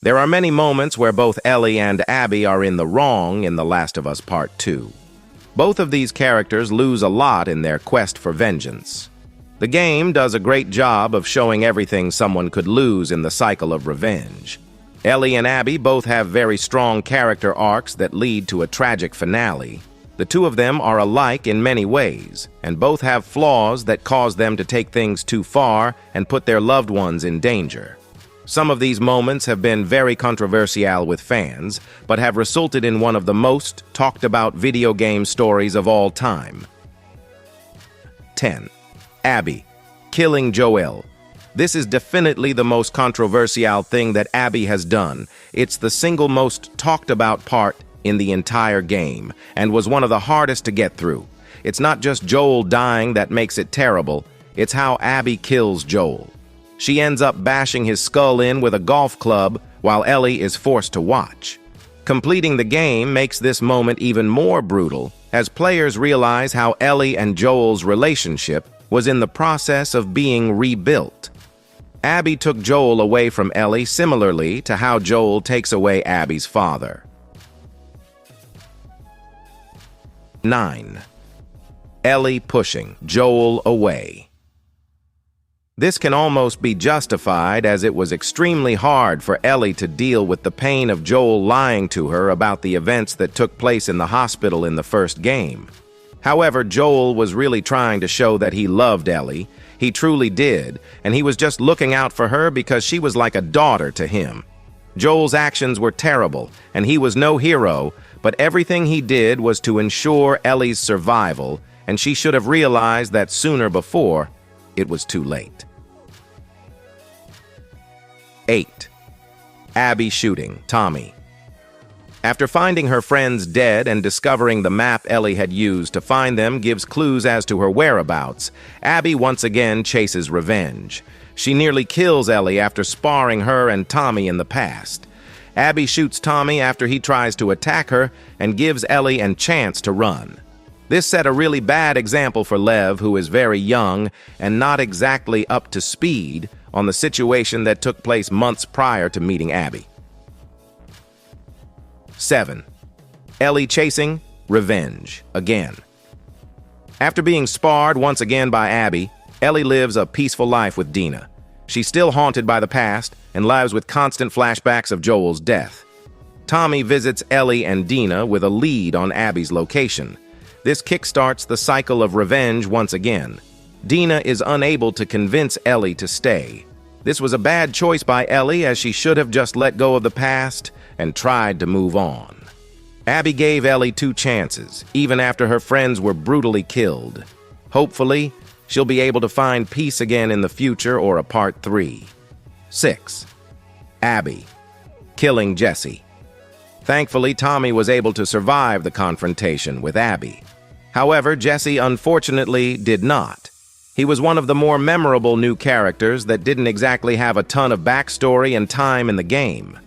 There are many moments where both Ellie and Abby are in the wrong in The Last of Us Part 2. Both of these characters lose a lot in their quest for vengeance. The game does a great job of showing everything someone could lose in the cycle of revenge. Ellie and Abby both have very strong character arcs that lead to a tragic finale. The two of them are alike in many ways, and both have flaws that cause them to take things too far and put their loved ones in danger. Some of these moments have been very controversial with fans, but have resulted in one of the most talked about video game stories of all time. 10. Abby, killing Joel. This is definitely the most controversial thing that Abby has done. It's the single most talked about part in the entire game, and was one of the hardest to get through. It's not just Joel dying that makes it terrible, it's how Abby kills Joel. She ends up bashing his skull in with a golf club while Ellie is forced to watch. Completing the game makes this moment even more brutal, as players realize how Ellie and Joel's relationship was in the process of being rebuilt. Abby took Joel away from Ellie similarly to how Joel takes away Abby's father. 9. Ellie pushing Joel away. This can almost be justified, as it was extremely hard for Ellie to deal with the pain of Joel lying to her about the events that took place in the hospital in the first game. However, Joel was really trying to show that he loved Ellie. He truly did, and he was just looking out for her because she was like a daughter to him. Joel's actions were terrible, and he was no hero, but everything he did was to ensure Ellie's survival, and she should have realized that sooner before it was too late. 8. Abby shooting Tommy. After finding her friends dead and discovering the map Ellie had used to find them gives clues as to her whereabouts, Abby once again chases revenge. She nearly kills Ellie after sparring her and Tommy in the past. Abby shoots Tommy after he tries to attack her and gives Ellie a chance to run. This set a really bad example for Lev, who is very young and not exactly up to speed on the situation that took place months prior to meeting Abby. 7. Ellie chasing revenge again. After being sparred once again by Abby, Ellie lives a peaceful life with Dena. She's still haunted by the past and lives with constant flashbacks of Joel's death. Tommy visits Ellie and Dena with a lead on Abby's location. This kickstarts the cycle of revenge once again. Dena is unable to convince Ellie to stay. This was a bad choice by Ellie, as she should have just let go of the past and tried to move on. Abby gave Ellie 2 chances, even after her friends were brutally killed. Hopefully, she'll be able to find peace again in the future or a part 3. 6. Abby killing Jessie. Thankfully, Tommy was able to survive the confrontation with Abby. However, Jessie unfortunately did not. He was one of the more memorable new characters that didn't exactly have a ton of backstory and time in the game.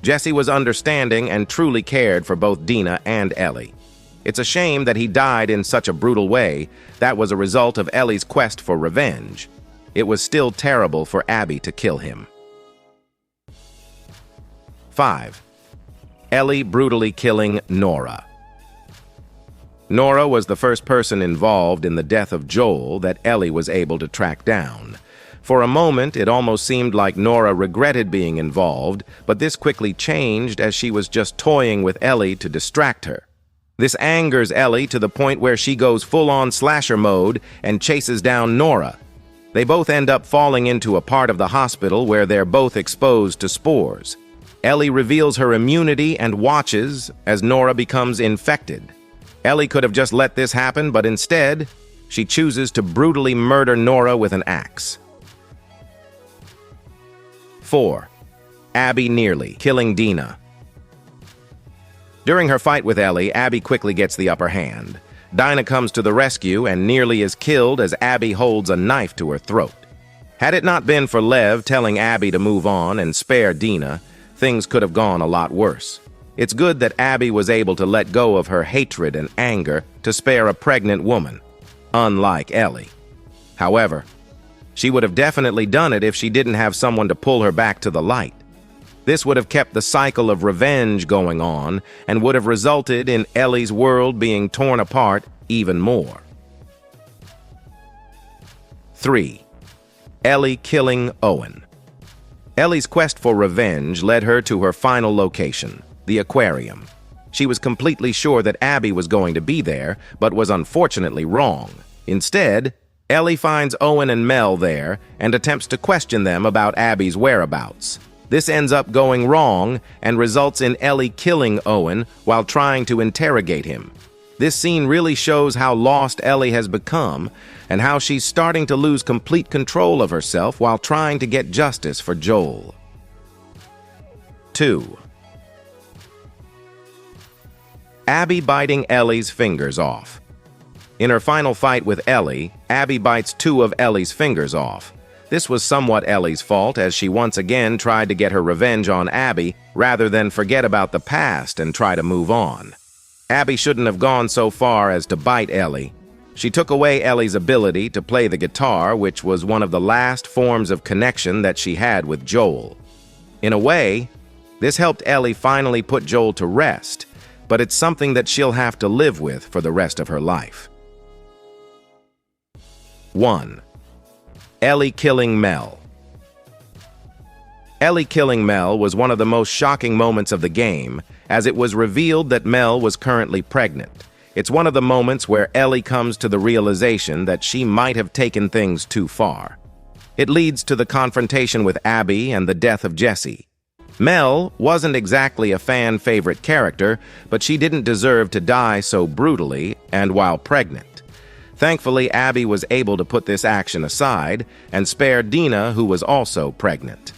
Jessie was understanding and truly cared for both Dena and Ellie. It's a shame that he died in such a brutal way. That was a result of Ellie's quest for revenge. It was still terrible for Abby to kill him. 5. Ellie brutally killing Nora. Nora was the first person involved in the death of Joel that Ellie was able to track down. For a moment, it almost seemed like Nora regretted being involved, but this quickly changed as she was just toying with Ellie to distract her. This angers Ellie to the point where she goes full-on slasher mode and chases down Nora. They both end up falling into a part of the hospital where they're both exposed to spores. Ellie reveals her immunity and watches as Nora becomes infected. Ellie could have just let this happen, but instead, she chooses to brutally murder Nora with an axe. 4. Abby nearly killing Dena. During her fight with Ellie, Abby quickly gets the upper hand. Dena comes to the rescue and nearly is killed as Abby holds a knife to her throat. Had it not been for Lev telling Abby to move on and spare Dena, things could have gone a lot worse. It's good that Abby was able to let go of her hatred and anger to spare a pregnant woman, unlike Ellie. However, she would have definitely done it if she didn't have someone to pull her back to the light. This would have kept the cycle of revenge going on and would have resulted in Ellie's world being torn apart even more. 3. Ellie killing Owen. Ellie's quest for revenge led her to her final location, the aquarium. She was completely sure that Abby was going to be there, but was unfortunately wrong. Instead, Ellie finds Owen and Mel there and attempts to question them about Abby's whereabouts. This ends up going wrong and results in Ellie killing Owen while trying to interrogate him. This scene really shows how lost Ellie has become and how she's starting to lose complete control of herself while trying to get justice for Joel. 2. Abby biting Ellie's fingers off. In her final fight with Ellie, Abby bites 2 of Ellie's fingers off. This was somewhat Ellie's fault, as she once again tried to get her revenge on Abby rather than forget about the past and try to move on. Abby shouldn't have gone so far as to bite Ellie. She took away Ellie's ability to play the guitar, which was one of the last forms of connection that she had with Joel. In a way, this helped Ellie finally put Joel to rest, but it's something that she'll have to live with for the rest of her life. 1. Ellie killing Mel. Ellie killing Mel was one of the most shocking moments of the game, as it was revealed that Mel was currently pregnant. It's one of the moments where Ellie comes to the realization that she might have taken things too far. It leads to the confrontation with Abby and the death of Jessie. Mel wasn't exactly a fan-favorite character, but she didn't deserve to die so brutally and while pregnant. Thankfully, Abby was able to put this action aside and spare Dena, who was also pregnant.